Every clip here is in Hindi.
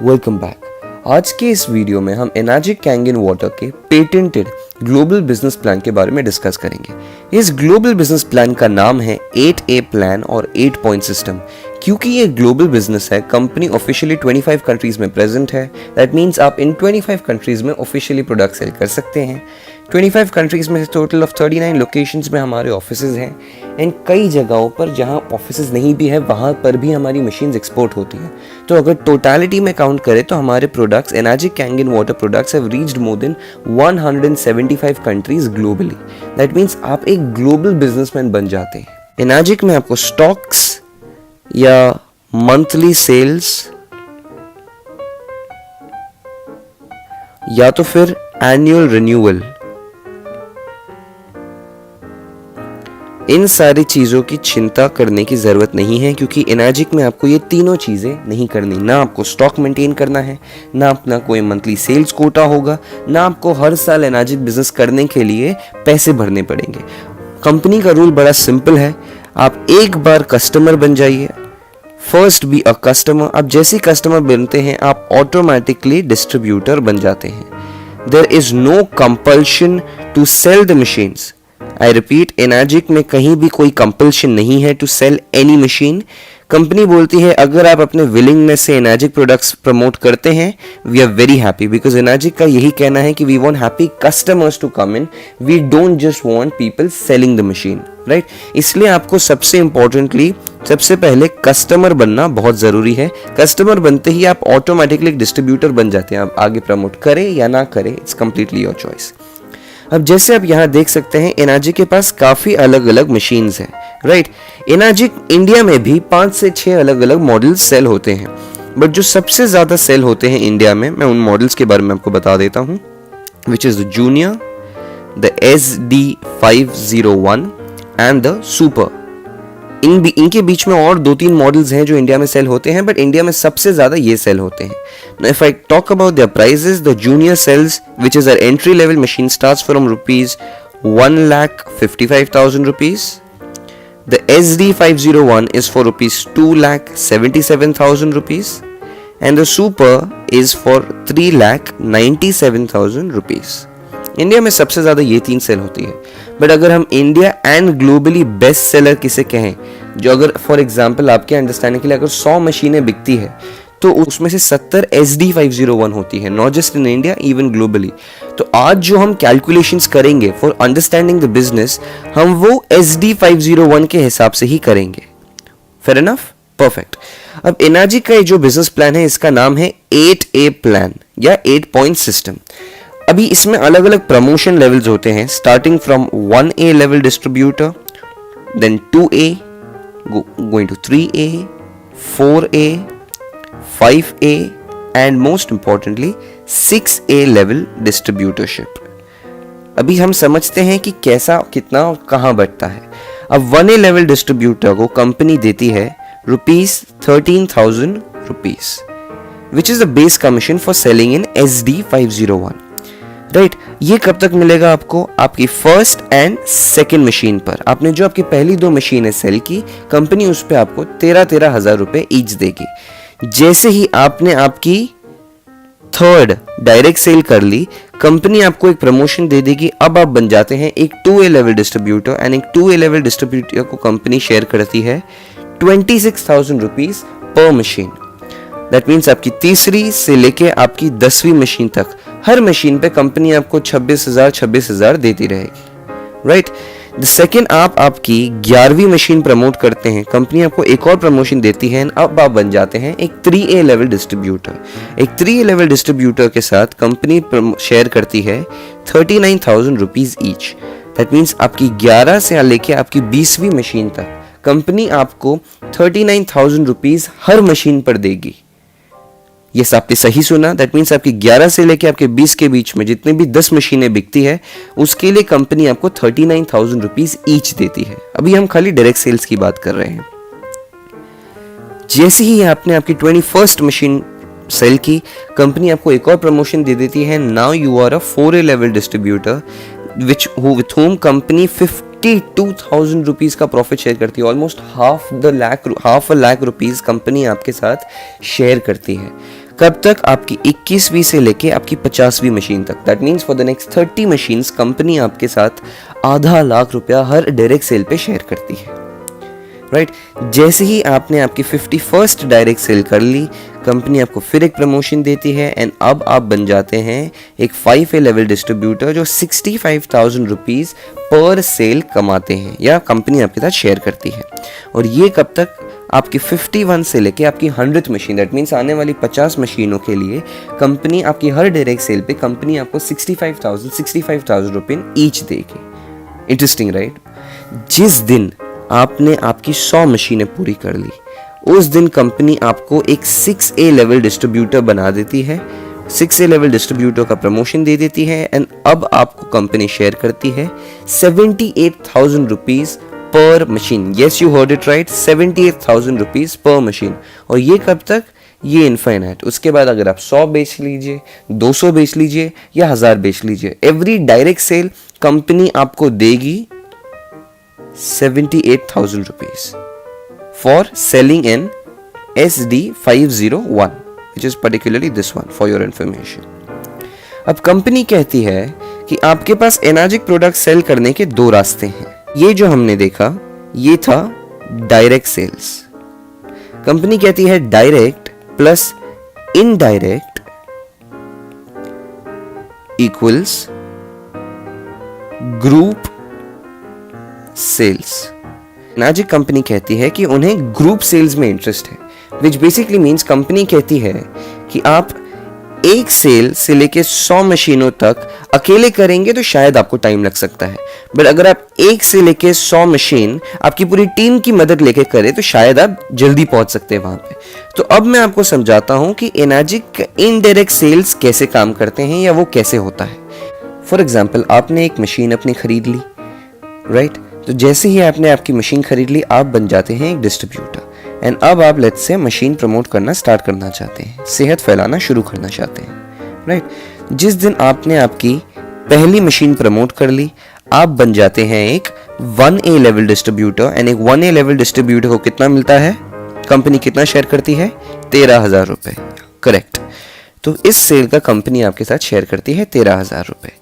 Welcome back. आज के इस वीडियो में हम एनर्जिक कैंगन वाटर के पेटेंटेड ग्लोबल बिजनेस प्लान के बारे में डिस्कस करेंगे। इस ग्लोबल बिजनेस प्लान का नाम है 8A प्लान और 8 पॉइंट सिस्टम। क्योंकि ये ग्लोबल बिजनेस है, कंपनी ऑफिशियली 25 कंट्रीज में प्रेजेंट है। दैट मीन्स आप इन 25 कंट्रीज में ऑफिशियली प्रोडक्ट सेल कर सकते हैं। 25 कंट्रीज में टोटल ऑफ 39 लोकेशंस में हमारे ऑफिसेज हैं एंड कई जगहों पर जहां ऑफिसेज नहीं भी है वहां पर भी हमारी मशीन्स एक्सपोर्ट होती हैं। तो अगर टोटलिटी में काउंट करें तो हमारे products energic Kangen water products have reached more than 175 countries globally. That means आप एक ग्लोबल बिजनेसमैन बन जाते हैं। एनर्जिक में आपको स्टॉक्स या मंथली सेल्स या तो फिर एनुअल रिन्यूअल, इन सारी चीजों की चिंता करने की जरूरत नहीं है, क्योंकि एनर्जिक में आपको ये तीनों चीजें नहीं करनी। ना आपको स्टॉक मेंटेन करना है, ना अपना कोई मंथली सेल्स कोटा होगा, ना आपको हर साल एनर्जिक बिजनेस करने के लिए पैसे भरने पड़ेंगे। कंपनी का रूल बड़ा सिंपल है, आप एक बार कस्टमर बन जाइए, फर्स्ट बी अ कस्टमर। आप जैसे कस्टमर बनते हैं आप ऑटोमेटिकली डिस्ट्रीब्यूटर बन जाते हैं। There is no compulsion to sell the machines. I repeat, Enagic में कहीं भी कोई कंपल्शन नहीं है to sell any machine. Company बोलती है अगर आप अपने विलिंगनेस से एनर्जिक प्रोडक्ट्स प्रमोट करते हैं, we are very happy, because Enagic का यही कहना है कि we want happy customers to come in, we don't just want people selling the machine, right. इसलिए आपको सबसे इंपॉर्टेंटली सबसे पहले कस्टमर बनना बहुत जरूरी है। कस्टमर बनते ही आप ऑटोमेटिकली एक डिस्ट्रीब्यूटर बन जाते हैं। आप आगे प्रमोट करें या ना करें, इट्स कंप्लीटली योर चॉइस। अब जैसे आप यहाँ देख सकते हैं एनर्जिक के पास काफी अलग अलग मशीन्स हैं, राइट। एनर्जिक इंडिया में भी 5 से 6 अलग अलग मॉडल्स सेल होते हैं, बट जो सबसे ज्यादा सेल होते हैं इंडिया में, मैं उन मॉडल्स के बारे में आपको बता देता हूँ, which is the junior, the SD501 and the super. इनके बीच में और 2-3 मॉडल्स हैं जो इंडिया में सेल होते हैं, बट इंडिया में सबसे ज्यादा ये सेल होते हैं। Now, if I talk about their prices, the junior sells, which is our entry level machine, starts from rupees 1,55,000 rupees. The SD501 is for rupees 2,77,000 rupees, and the super is for 3,97,000 rupees. India में सबसे ज्यादा ये 3 सेल होती है। बट अगर हम India and globally best seller किसे कहें, जो अगर फॉर एग्जांपल आपके अंडरस्टैंडिंग के लिए अगर 100 मशीनें बिकती है तो उसमें से 70 SD501 होती है, not just in India, even globally. तो आज जो हम कैलकुलेशंस करेंगे फॉर अंडरस्टैंडिंग द बिजनेस, हम वो SD501 के हिसाब से ही करेंगे। Fair enough, perfect. अब एनर्जिक का जो बिजनेस प्लान है इसका नाम है 8A प्लान या 8 पॉइंट सिस्टम। अभी इसमें अलग अलग प्रमोशन लेवल्स होते हैं, starting from 1A level distributor, then 2A, going to 3A, 4A, 5A and most importantly 6A level distributorship। अभी हम समझते हैं कि कैसा, कितना और कहां बढ़ता है। अब 1A लेवल डिस्ट्रीब्यूटर को कंपनी देती है ₹13,000 which is the base commission for selling in SD501, right. ये कब तक मिलेगा आपको? आपकी फर्स्ट एंड सेकेंड मशीन पर। आपने जो आपकी पहली 2 मशीनें सेल की, कंपनी उस पर आपको 13,000 रुपए ईच देगी। जैसे ही आपने आपकी थर्ड डायरेक्ट सेल कर ली, कंपनी आपको एक प्रमोशन दे देगी। अब आप बन जाते हैं एक 2A लेवल डिस्ट्रीब्यूटर, एंड एक 2A लेवल डिस्ट्रीब्यूटर को कंपनी शेयर करती है 26,000 रुपीज पर मशीन। दैट मीन्स आपकी तीसरी से लेके आपकी 10वीं मशीन तक हर मशीन पे कंपनी आपको 26,000 देती रहेगी, राइट। द सेकेंड आप आपकी 11वीं मशीन प्रमोट करते हैं, कंपनी आपको एक और प्रमोशन देती है, अब आप बन जाते हैं एक 3A लेवल डिस्ट्रीब्यूटर। एक 3A लेवल डिस्ट्रीब्यूटर के साथ कंपनी शेयर करती है 39,000 रुपीज ईच। दैट मीन्स आपकी 11 से लेके आपकी 20वीं मशीन तक कंपनी आपको 39,000 रुपीज हर मशीन पर देगी। ये आपने सही सुना। दैट मीन्स आपकी 11 से लेके आपके 20 के बीच में जितने भी 10 मशीनें बिकती है, उसके लिए कंपनी आपको 39,000 रुपीज ईच देती है। अभी हम खाली डायरेक्ट सेल्स की बात कर रहे हैं। जैसे ही आपने आपकी 21st मशीन सेल की, कंपनी आपको एक और प्रमोशन दे देती है। Now you are a 4A level distributor with whom company 52,000 rupees का प्रॉफिट शेयर करती है। Almost half a lakh rupees company आपके साथ शेयर करती है। कब तक? आपकी 21वीं से लेके आपकी 50वीं मशीन तक। That means for the next 30 machines company आपके साथ आधा लाख रुपया हर डायरेक्ट सेल पे शेयर करती है, राइट। जैसे ही आपने आपकी 51st डायरेक्ट सेल कर ली, कंपनी आपको फिर एक प्रमोशन देती है एंड अब आप बन जाते हैं एक 5A लेवल डिस्ट्रीब्यूटर जो 65,000 रुपीज़ पर सेल कमाते हैं या कंपनी आपके साथ शेयर करती है। और ये कब तक? आपकी 51 से लेके आपकी 100th मशीन, दैट मीन्स आने वाली 50 मशीनों के लिए कंपनी आपकी हर डायरेक्ट सेल पे कंपनी आपको 65,000 रुपये ईच देगी। Interesting, right. जिस दिन आपने आपकी 100 मशीनें पूरी कर ली, उस दिन कंपनी आपको एक 6A लेवल डिस्ट्रीब्यूटर बना देती है, 6A लेवल डिस्ट्रीब्यूटर का प्रमोशन दे देती है एंड अब आपको कंपनी शेयर करती है 78,000 रुपीज़ पर machine. Yes, you heard it right, 78,000 rupees पर मशीन। और ये कब तक? ये इनफाइनाइट। उसके बाद अगर आप 100 बेच लीजिए, 200 बेच लीजिए या 1000 बेच लीजिए, एवरी डायरेक्ट सेल कंपनी आपको देगी 78,000 rupees for selling in SD501, which is particularly this one for your information. अब कंपनी कहती है कि आपके पास एनाजिक प्रोडक्ट सेल करने के दो रास्ते हैं। ये जो हमने देखा ये था डायरेक्ट सेल्स। कंपनी कहती है direct plus indirect equals group sales. Enagic company कहती है कि उन्हें ग्रुप सेल्स में इंटरेस्ट है, विच बेसिकली मीन्स कंपनी कहती है कि आप एक सेल से लेके 100 मशीनों तक अकेले करेंगे तो शायद आपको टाइम लग सकता है, बट अगर आप एक से लेके 100 मशीन आपकी पूरी टीम की मदद लेके करें तो शायद आप जल्दी पहुंच सकते हैं वहां पे। तो अब मैं आपको समझाता हूं कि एनाजिक इनडायरेक्ट सेल्स कैसे काम करते हैं या वो कैसे होता है। फॉर एग्जाम्पल, आपने एक मशीन अपनी खरीद ली, राइट। तो जैसे ही आपने आपकी मशीन खरीद ली, आप बन जाते हैं एक डिस्ट्रीब्यूटर एंड अब आप लेट्स से मशीन प्रमोट करना स्टार्ट करना चाहते हैं, सेहत फैलाना शुरू करना चाहते हैं, राइट। जिस दिन आपने आपकी पहली मशीन प्रमोट कर ली, आप बन जाते हैं एक 1A लेवल डिस्ट्रीब्यूटर एंड एक 1A लेवल डिस्ट्रीब्यूटर को कितना मिलता है? कंपनी कितना शेयर करती है? 13,000 रुपये, करेक्ट। तो इस सेल का कंपनी आपके साथ शेयर करती है 13,000 रुपये।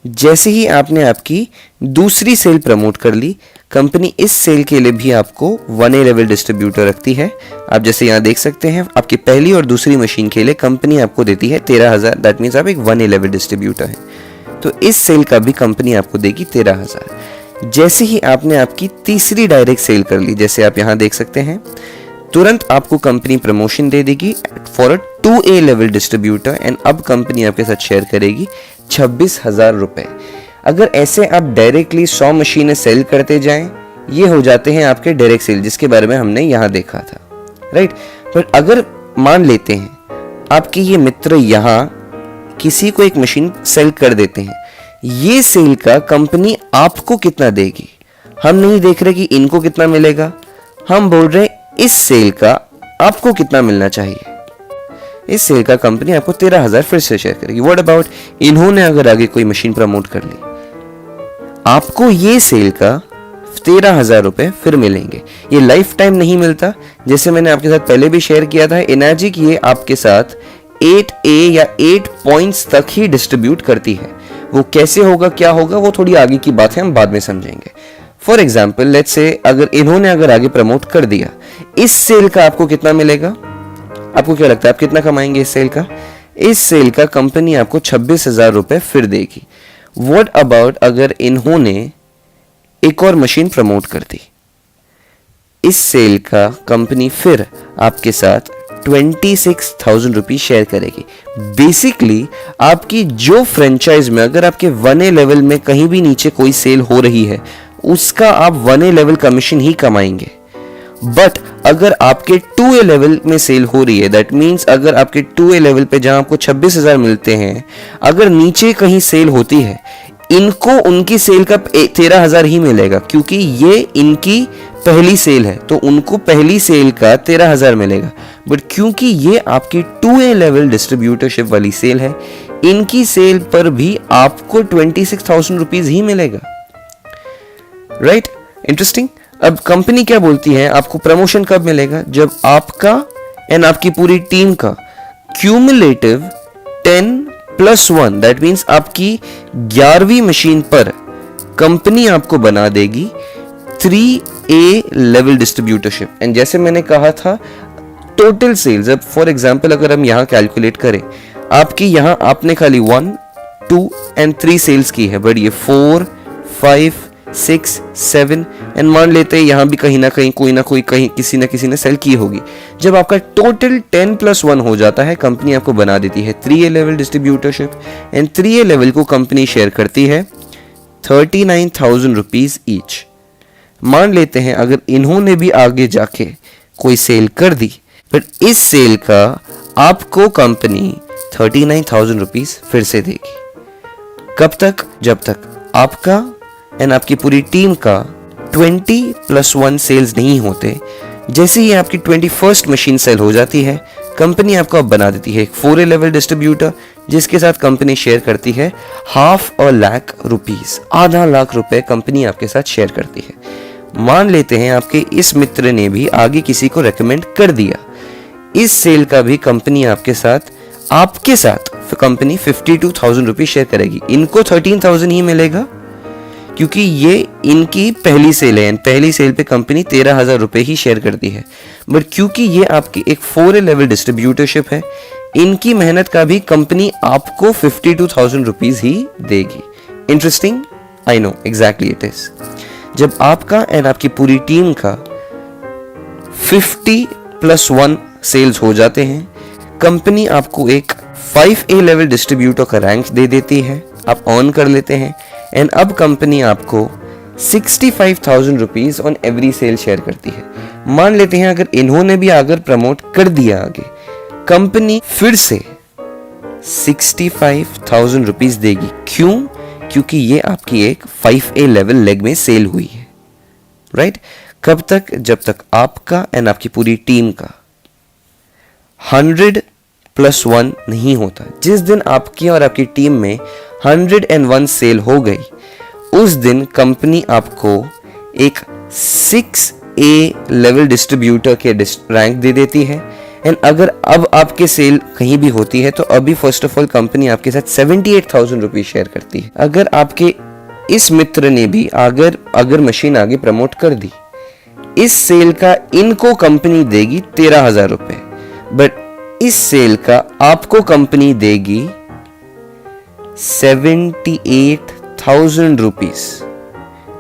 जैसे ही आपने आपकी दूसरी सेल प्रमोट कर ली, कंपनी इस सेल के लिए भी आपको 1A लेवल डिस्ट्रीब्यूटर रखती है। आप जैसे यहाँ देख सकते हैं, आपकी पहली और दूसरी मशीन के लिए कंपनी आपको देती है 13,000, दैट मीन्स आप एक 1A लेवल डिस्ट्रीब्यूटर हैं। तो इस सेल का भी कंपनी आपको देगी 13,000। जैसे ही आपने आपकी तीसरी डायरेक्ट सेल कर ली, जैसे आप यहाँ देख सकते हैं, तुरंत आपको कंपनी प्रमोशन दे देगी for a 2A level distributor and अब कंपनी आपके साथ शेयर करेगी 26,000 रुपए। अगर ऐसे आप डायरेक्टली 100 मशीनें सेल करते जाएं, ये हो जाते हैं आपके डायरेक्ट सेल, जिसके बारे में हमने यहाँ देखा था, राइट। पर अगर मान लेते हैं आपके ये मित्र यहाँ किसी को एक मशीन सेल कर देते हैं, ये सेल का कंपनी आपको कितना देगी? हम नहीं देख रहे कि इनको कितना मिलेगा, हम बोल रहे इस सेल का आपको कितना मिलना चाहिए। इस सेल का कंपनी आपको 13,000 फिर से शेयर करेगी। व्हाट अबाउट इन्होंने अगर आगे कोई मशीन प्रमोट कर ली, आपको ये सेल का 13,000 रुपए फिर मिलेंगे। ये लाइफ टाइम नहीं मिलता, जैसे मैंने आपके साथ पहले भी शेयर किया था। एनाजिक ये आपके साथ 8A या 8 पॉइंट्स तक ही डिस्ट्रीब्यूट करती है। वो कैसे होगा, क्या होगा, वो थोड़ी आगे की बात है, हम बाद में समझेंगे। फॉर एग्जाम्पल, लेट्स से अगर इन्होंने आगे प्रमोट कर दिया, इस सेल का आपको कितना मिलेगा? आपको क्या लगता है आप कितना कमाएंगे इस सेल का? इस सेल का कंपनी आपको 26,000 रुपए फिर देगी। व्हाट अबाउट अगर इन्होंने एक और मशीन प्रमोट कर दी, इस सेल का कंपनी फिर आपके साथ 26,000 रुपीज शेयर करेगी। बेसिकली आपकी जो फ्रेंचाइज में अगर आपके 1A लेवल में कहीं भी नीचे कोई सेल हो रही है, उसका आप 1A लेवल कमीशन ही कमाएंगे। बट अगर आपके 2A लेवल में सेल हो रही है, दैट मीन्स अगर आपके 2A लेवल पे जहां आपको 26,000 मिलते हैं, अगर नीचे कहीं सेल होती है, इनको उनकी सेल का 13,000 ही मिलेगा, क्योंकि ये इनकी पहली सेल है तो उनको पहली सेल का 13,000 मिलेगा। बट क्योंकि ये आपकी 2A लेवल डिस्ट्रीब्यूटरशिप वाली सेल है, इनकी सेल पर भी आपको 26,000 रुपीज ही मिलेगा, राइट। इंटरेस्टिंग। अब कंपनी क्या बोलती है, आपको प्रमोशन कब मिलेगा? जब आपका एंड आपकी पूरी टीम का क्यूमुलेटिव 10+1, दैट मीन्स आपकी 11वीं मशीन पर कंपनी आपको बना देगी 3A लेवल डिस्ट्रीब्यूटरशिप। एंड जैसे मैंने कहा था टोटल सेल्स, अब फॉर एग्जांपल अगर हम यहाँ कैलकुलेट करें, आपकी यहाँ आपने खाली 1, 2 and 3 सेल्स की है, बट ये 4, 5, 6, 7 एंड मान लेते हैं यहाँ भी कहीं ना कहीं कोई ना कोई कहीं किसी ना किसी ने सेल की होगी। जब आपका टोटल 10+1 हो जाता है, कंपनी आपको बना देती है 3A level distributorship and 3A level को कंपनी शेयर करती है 39,000 रुपीज ईच। मान लेते हैं अगर इन्होंने भी आगे जाके कोई सेल कर दी, पर इस सेल का आपको कंपनी 39,000 रुपीज फिर से देगी। कब तक? जब तक आपका एंड आपकी पूरी टीम का 20+1 सेल्स नहीं होते। जैसे ही आपकी 21st मशीन सेल हो जाती है, कंपनी आपको अब बना देती है एक 4A लेवल डिस्ट्रीब्यूटर, जिसके साथ कंपनी शेयर करती है 500,000 रुपीज, आधा लाख रुपए कंपनी आपके साथ शेयर करती है। मान लेते हैं आपके इस मित्र ने भी आगे किसी को रेकमेंड कर दिया, इस सेल का भी कंपनी आपके साथ कंपनी 52,000 रुपीज शेयर करेगी। इनको 13,000 ही मिलेगा क्योंकि ये इनकी पहली सेल है, पहली सेल पे कंपनी 13,000 रुपए ही शेयर करती है। बट क्योंकि ये आपकी एक 4A लेवल डिस्ट्रीब्यूटरशिप है, इनकी मेहनत का भी कंपनी आपको 52,000 रुपीज ही देगी। Interesting? I know, exactly it is. जब आपका एंड आपकी पूरी टीम का 50+1 सेल्स हो जाते हैं, कंपनी आपको एक 5A लेवल डिस्ट्रीब्यूटर का रैंक दे देती है, आप ऑन कर लेते हैं एंड अब कंपनी आपको 65,000 rupees on every sale share करती है। मान लेते हैं अगर इन्होंने भी अगर प्रमोट कर दिया आगे, कंपनी फिर से 65,000 रुपीज देगी। क्यों? क्योंकि ये आपकी एक 5A लेवल लेग में सेल हुई है, राइट? कब तक? जब तक आपका एंड आपकी पूरी टीम का 100+1 नहीं होता। जिस दिन आपकी और आपकी टीम में 101 सेल हो गई, उस दिन कंपनी आपको एक 6A लेवल डिस्ट्रीब्यूटर के रैंक दे देती है। एंड अगर अब आपके सेल कहीं भी होती है तो अभी फर्स्ट ऑफ ऑल कंपनी आपके साथ 78,000 रुपीज शेयर करती है। अगर आपके इस मित्र ने भी अगर मशीन आगे प्रमोट कर दी, इस सेल का इनको कंपनी देगी 13,000 रुपए, बट इस सेल का आपको कंपनी देगी 78,000 रुपीज।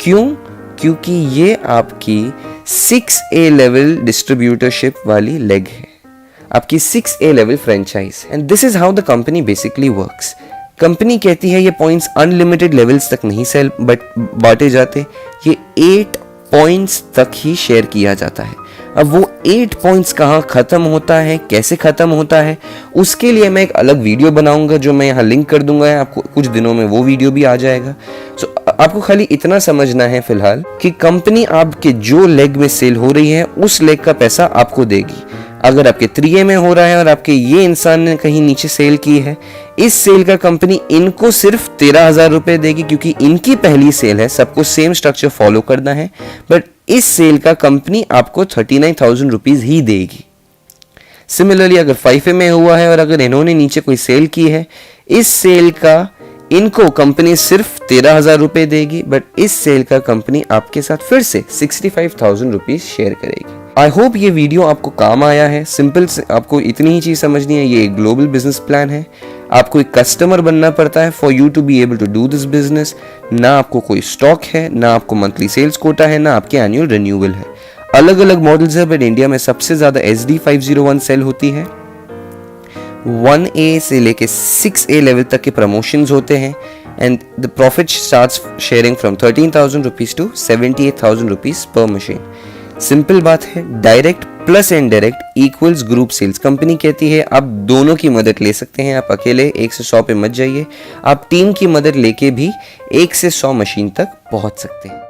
क्यों? क्योंकि ये आपकी 6A लेवल डिस्ट्रीब्यूटरशिप वाली लेग है, आपकी 6A level franchise. And this is how the company basically works. Company कहती है ये पॉइंट्स अनलिमिटेड लेवल्स तक नहीं सेल बट बांटे जाते, ये 8 पॉइंट्स तक ही शेयर किया जाता है। अब वो 8 पॉइंट्स कहाँ खत्म होता है, कैसे खत्म होता है, उसके लिए मैं एक अलग वीडियो बनाऊंगा जो मैं यहाँ लिंक कर दूंगा, आपको कुछ दिनों में वो वीडियो भी आ जाएगा। सो आपको खाली इतना समझना है फिलहाल कि कंपनी आपके जो लेग में सेल हो रही है उस लेग का पैसा आपको देगी। अगर आपके 3A में हो रहा है और आपके ये इंसान ने कहीं नीचे सेल की है, इस सेल का कंपनी इनको सिर्फ 13,000 रुपए देगी क्योंकि इनकी पहली सेल है, सबको सेम स्ट्रक्चर फॉलो करना है। बट इस सेल का कंपनी आपको 39,000 रुपीज ही देगी। सिमिलरली अगर 5A में हुआ है और अगर इन्होंने नीचे कोई सेल की है, इस सेल का इनको कंपनी सिर्फ 13,000 रुपए देगी, बट इस सेल का कंपनी आपके साथ फिर से 65,000 रुपीज शेयर करेगी। आई होप ये वीडियो आपको काम आया है। सिंपल से आपको इतनी ही चीज समझनी है, ये एक ग्लोबल बिजनेस प्लान है। आपको एक कस्टमर बनना पड़ता है for you to be able to do this business. ना आपको कोई स्टॉक है, ना आपको मंथली सेल्स कोटा है, ना आपके एनुअल रिन्यूअल है। अलग अलग मॉडल्स है, बट इंडिया में सबसे ज्यादा SD501 सेल होती है। 1A से लेके 6A लेवल तक के प्रमोशंस होते हैं and the profit starts sharing from 13,000 rupees to 78,000 rupees पर मशीन। सिंपल बात है, direct plus indirect equals group sales. Company कहती है आप दोनों की मदद ले सकते हैं, आप अकेले 1 से 100 पे मत जाइए, आप टीम की मदद लेके भी 1 से 100 मशीन तक पहुंच सकते हैं।